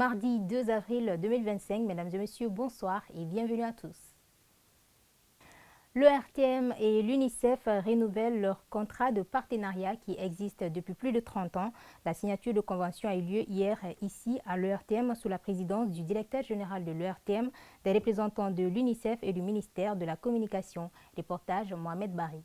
mardi 2 avril 2025. Mesdames et messieurs, bonsoir et bienvenue à tous. L'ERTM et l'UNICEF renouvellent leur contrat de partenariat qui existe depuis plus de 30 ans. La signature de convention a eu lieu hier ici à l'ERTM sous la présidence du directeur général de l'ERTM, des représentants de l'UNICEF et du ministère de la Communication. Reportage Mohamed Bari.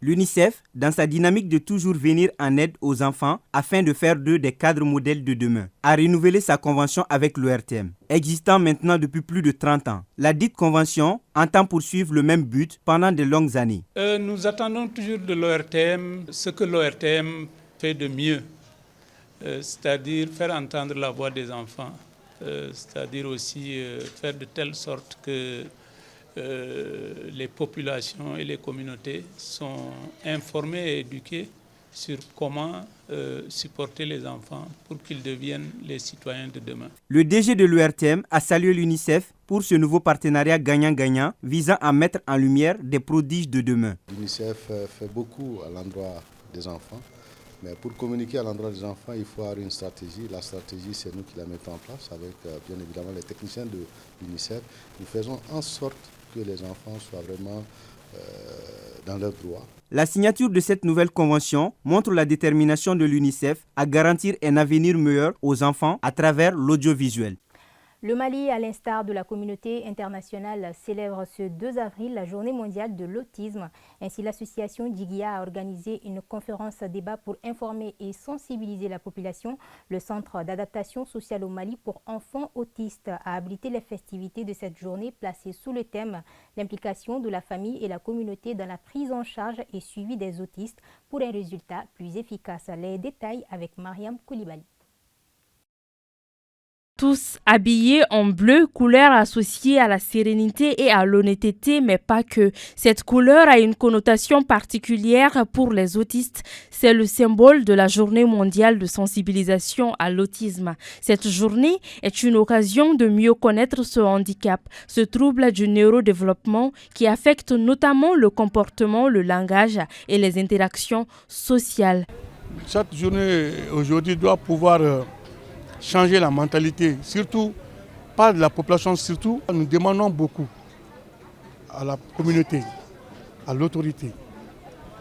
L'UNICEF, dans sa dynamique de toujours venir en aide aux enfants afin de faire d'eux des cadres modèles de demain, a renouvelé sa convention avec l'ERTM, existant maintenant depuis plus de 30 ans. La dite convention entend poursuivre le même but pendant de longues années. Nous attendons toujours de l'ORTM ce que l'ORTM fait de mieux, c'est-à-dire faire entendre la voix des enfants, c'est-à-dire aussi faire de telle sorte que les populations et les communautés sont informées et éduquées sur comment supporter les enfants pour qu'ils deviennent les citoyens de demain. Le DG de l'URTM a salué l'UNICEF pour ce nouveau partenariat gagnant-gagnant visant à mettre en lumière des prodiges de demain. L'UNICEF fait beaucoup à l'endroit des enfants, mais pour communiquer à l'endroit des enfants, il faut avoir une stratégie. La stratégie, c'est nous qui la mettons en place avec bien évidemment les techniciens de l'UNICEF. Nous faisons en sorte que les enfants soient vraiment dans leurs droits. La signature de cette nouvelle convention montre la détermination de l'UNICEF à garantir un avenir meilleur aux enfants à travers l'audiovisuel. Le Mali, à l'instar de la communauté internationale, célèbre ce 2 avril la journée mondiale de l'autisme. Ainsi, l'association Diguia a organisé une conférence-débat pour informer et sensibiliser la population. Le Centre d'adaptation sociale au Mali pour enfants autistes a abrité les festivités de cette journée placée sous le thème « L'implication de la famille et la communauté dans la prise en charge et suivi des autistes pour un résultat plus efficace ». Les détails avec Mariam Koulibaly. Tous habillés en bleu, couleur associée à la sérénité et à l'honnêteté, mais pas que. Cette couleur a une connotation particulière pour les autistes. C'est le symbole de la journée mondiale de sensibilisation à l'autisme. Cette journée est une occasion de mieux connaître ce handicap, ce trouble du neurodéveloppement qui affecte notamment le comportement, le langage et les interactions sociales. Cette journée aujourd'hui doit pouvoir changer la mentalité, surtout pas de la population, surtout. Nous demandons beaucoup à la communauté, à l'autorité,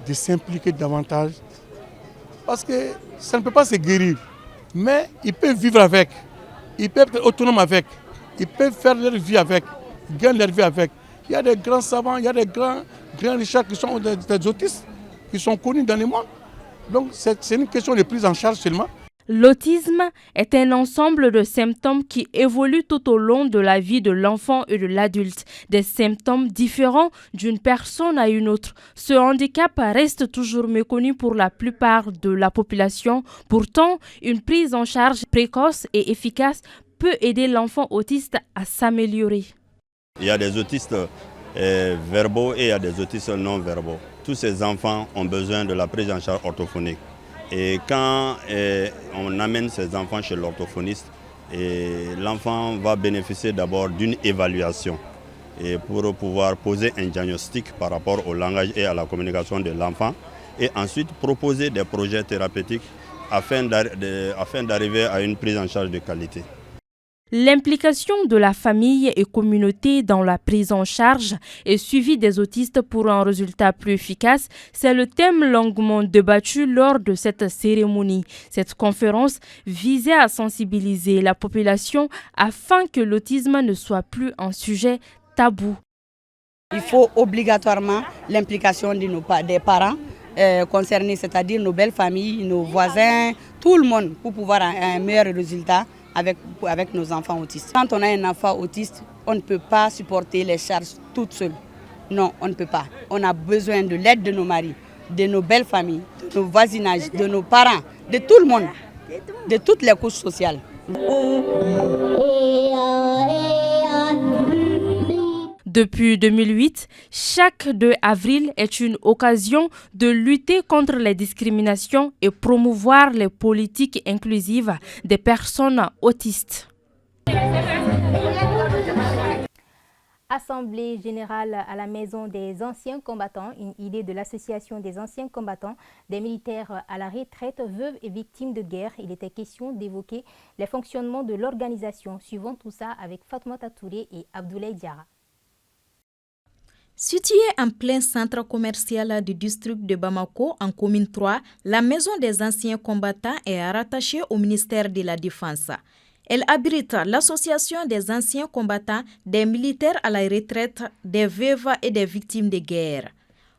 de s'impliquer davantage parce que ça ne peut pas se guérir, mais ils peuvent vivre avec, ils peuvent être autonomes avec, ils peuvent faire leur vie avec, gagner leur vie avec. Il y a des grands savants, il y a des grands richards qui sont des autistes, qui sont connus dans le monde. Donc c'est une question de prise en charge seulement. L'autisme est un ensemble de symptômes qui évoluent tout au long de la vie de l'enfant et de l'adulte. Des symptômes différents d'une personne à une autre. Ce handicap reste toujours méconnu pour la plupart de la population. Pourtant, une prise en charge précoce et efficace peut aider l'enfant autiste à s'améliorer. Il y a des autistes verbaux et il y a des autistes non verbaux. Tous ces enfants ont besoin de la prise en charge orthophonique. Et quand on amène ces enfants chez l'orthophoniste, l'enfant va bénéficier d'abord d'une évaluation et pour pouvoir poser un diagnostic par rapport au langage et à la communication de l'enfant et ensuite proposer des projets thérapeutiques afin d'arriver à une prise en charge de qualité. L'implication de la famille et communauté dans la prise en charge et suivi des autistes pour un résultat plus efficace, c'est le thème longuement débattu lors de cette cérémonie. Cette conférence visait à sensibiliser la population afin que l'autisme ne soit plus un sujet tabou. Il faut obligatoirement l'implication des parents concernés, c'est-à-dire nos belles familles, nos voisins, tout le monde pour pouvoir avoir un meilleur résultat avec nos enfants autistes. Quand on a un enfant autiste, on ne peut pas supporter les charges toute seule. Non, on ne peut pas. On a besoin de l'aide de nos maris, de nos belles familles, de nos voisinages, de nos parents, de tout le monde, de toutes les couches sociales. Depuis 2008, chaque 2 avril est une occasion de lutter contre les discriminations et promouvoir les politiques inclusives des personnes autistes. Assemblée générale à la maison des anciens combattants, une idée de l'association des anciens combattants, des militaires à la retraite, veuves et victimes de guerre. Il était question d'évoquer les fonctionnements de l'organisation. Suivons tout ça avec Fatoumata Touré et Abdoulaye Diarra. Située en plein centre commercial du district de Bamako, en commune 3, la maison des anciens combattants est rattachée au ministère de la Défense. Elle abrite l'association des anciens combattants, des militaires à la retraite, des veuves et des victimes de guerre.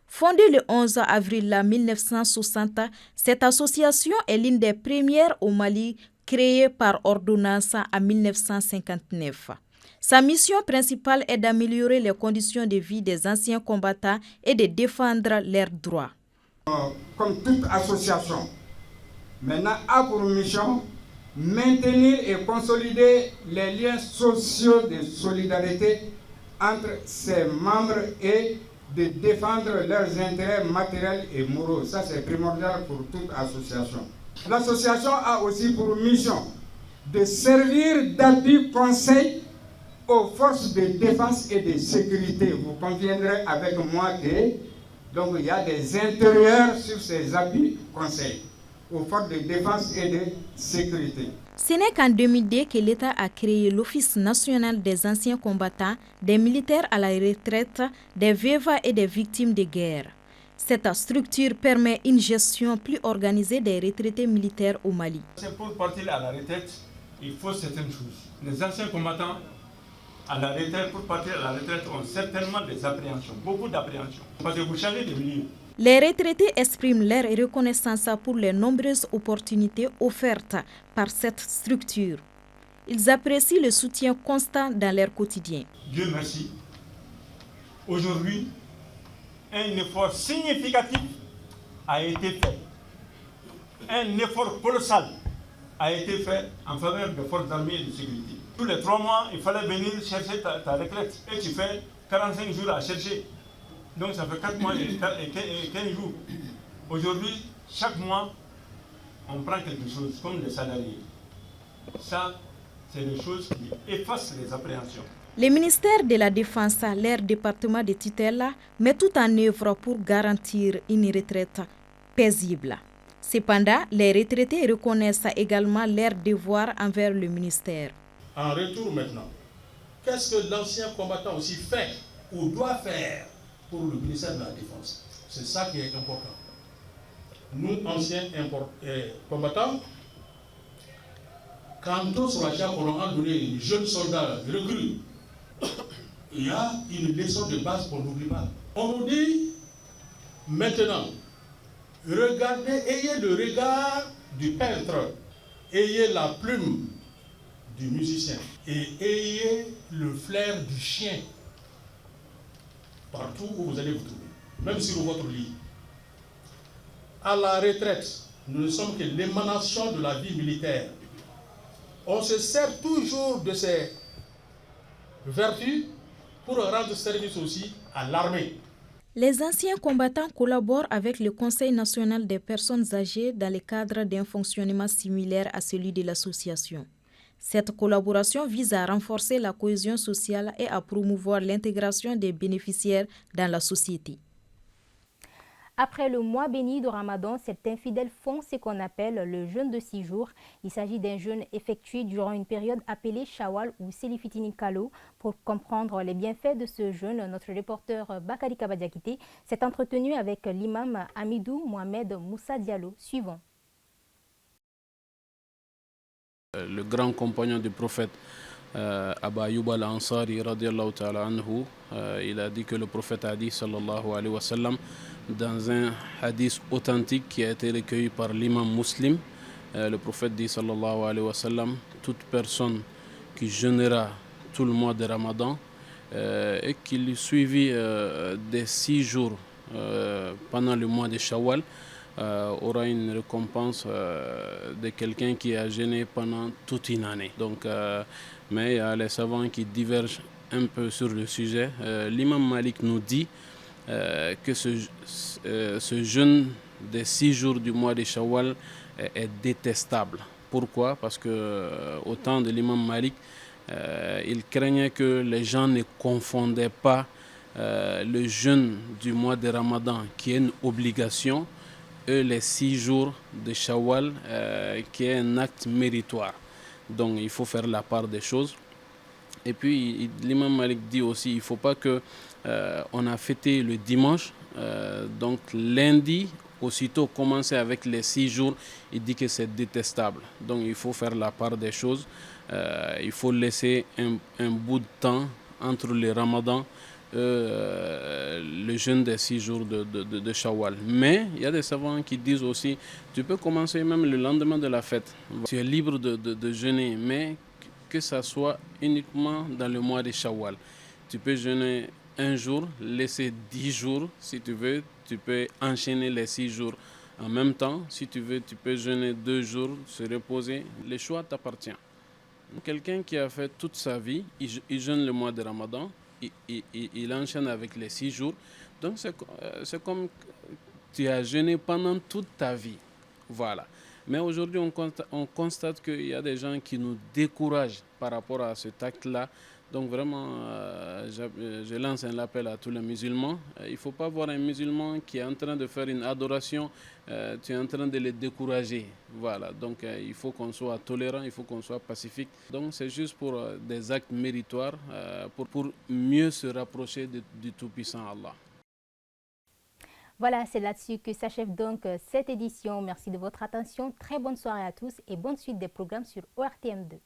Fondée le 11 avril 1960, cette association est l'une des premières au Mali, créée par ordonnance en 1959. Sa mission principale est d'améliorer les conditions de vie des anciens combattants et de défendre leurs droits. Comme toute association, maintenant a pour mission maintenir et consolider les liens sociaux de solidarité entre ses membres et de défendre leurs intérêts matériels et moraux. Ça, c'est primordial pour toute association. L'association a aussi pour mission de servir d'appui conseil aux forces de défense et de sécurité. Vous conviendrez avec moi que donc, il y a des intérieurs sur ces appuis conseils aux forces de défense et de sécurité. Ce n'est qu'en 2002 que l'État a créé l'Office national des anciens combattants, des militaires à la retraite, des veuves et des victimes de guerre. Cette structure permet une gestion plus organisée des retraités militaires au Mali. Pour partir à la retraite, il faut certaines choses. Les anciens combattants à la retraite, pour partir à la retraite, ont certainement des appréhensions, beaucoup d'appréhensions. Parce que vous changez de milieu. Les retraités expriment leur reconnaissance pour les nombreuses opportunités offertes par cette structure. Ils apprécient le soutien constant dans leur quotidien. Dieu merci. Aujourd'hui, un effort significatif a été fait. Un effort colossal a été fait en faveur des forces armées et de sécurité. Tous les 3 mois, il fallait venir chercher ta retraite. Et tu fais 45 jours à chercher. Donc ça fait 4 mois et 15 jours. Aujourd'hui, chaque mois, on prend quelque chose, comme les salariés. Ça, c'est des choses qui effacent les appréhensions. Le ministère de la Défense, leur département de tutelle, met tout en œuvre pour garantir une retraite paisible. Cependant, les retraités reconnaissent également leurs devoirs envers le ministère. En retour maintenant, qu'est-ce que l'ancien combattant aussi fait ou doit faire pour le ministère de la Défense? C'est ça qui est important. Nous, anciens combattants, quand on sur la charte qu'on a donné les jeunes soldats recrues, il y a une leçon de base qu'on n'oublie pas. On nous dit maintenant, regardez, ayez le regard du peintre, ayez la plume du musicien et ayez le flair du chien partout où vous allez vous trouver, même sur votre lit. À la retraite, nous ne sommes que l'émanation de la vie militaire. On se sert toujours de ces vertus pour rendre service aussi à l'armée. Les anciens combattants collaborent avec le Conseil national des personnes âgées dans le cadre d'un fonctionnement similaire à celui de l'association. Cette collaboration vise à renforcer la cohésion sociale et à promouvoir l'intégration des bénéficiaires dans la société. Après le mois béni de Ramadan, certains fidèles font ce qu'on appelle le jeûne de 6 jours. Il s'agit d'un jeûne effectué durant une période appelée Shawwal ou Selifitini Kalo. Pour comprendre les bienfaits de ce jeûne, notre reporter Bakari Kabadiakite s'est entretenu avec l'imam Amidou Mohamed Moussa Diallo. Suivant. Le grand compagnon du prophète Aba Ayyub al-Ansari radiallahu ta'ala anhu, il a dit que le prophète a dit sallallahu alayhi wa sallam dans un hadith authentique qui a été recueilli par l'imam Muslim, le prophète dit sallallahu alayhi wa sallam, toute personne qui jeûnera tout le mois de Ramadan et qui lui suivit des 6 jours pendant le mois de Shawwal aura une récompense de quelqu'un qui a jeûné pendant toute une année. Donc, mais il y a les savants qui divergent un peu sur le sujet. L'imam Malik nous dit que ce jeûne des 6 jours du mois de Shawwal est détestable. Pourquoi? Parce que au temps de l'imam Malik, Il craignait que les gens ne confondaient pas le jeûne du mois de Ramadan, qui est une obligation, et les 6 jours de Shawwal, qui est un acte méritoire. Donc il faut faire la part des choses. Et puis l'imam Malik dit aussi, il ne faut pas que on a fêté le dimanche, donc lundi, aussitôt commencer avec les 6 jours, il dit que c'est détestable. Donc il faut faire la part des choses. Il faut laisser un bout de temps entre le Ramadan et le jeûne des 6 jours de Shawwal. Mais il y a des savants qui disent aussi, tu peux commencer même le lendemain de la fête. Tu es libre de jeûner, mais que ça soit uniquement dans le mois de Shawwal. Tu peux jeûner un jour, laisser 10 jours si tu veux. Tu peux enchaîner les 6 jours en même temps. Si tu veux, tu peux jeûner 2 jours, se reposer. Le choix t'appartient. Quelqu'un qui a fait toute sa vie, il jeûne le mois de Ramadan, il enchaîne avec les 6 jours. Donc c'est comme tu as jeûné pendant toute ta vie. Voilà. Mais aujourd'hui, on constate qu'il y a des gens qui nous découragent par rapport à cet acte-là. Donc vraiment, je lance un appel à tous les musulmans. Il ne faut pas voir un musulman qui est en train de faire une adoration, tu es en train de le décourager. Voilà, donc il faut qu'on soit tolérant, il faut qu'on soit pacifique. Donc c'est juste pour des actes méritoires, pour mieux se rapprocher du Tout-Puissant Allah. Voilà, c'est là-dessus que s'achève donc cette édition. Merci de votre attention. Très bonne soirée à tous et bonne suite des programmes sur ORTM2.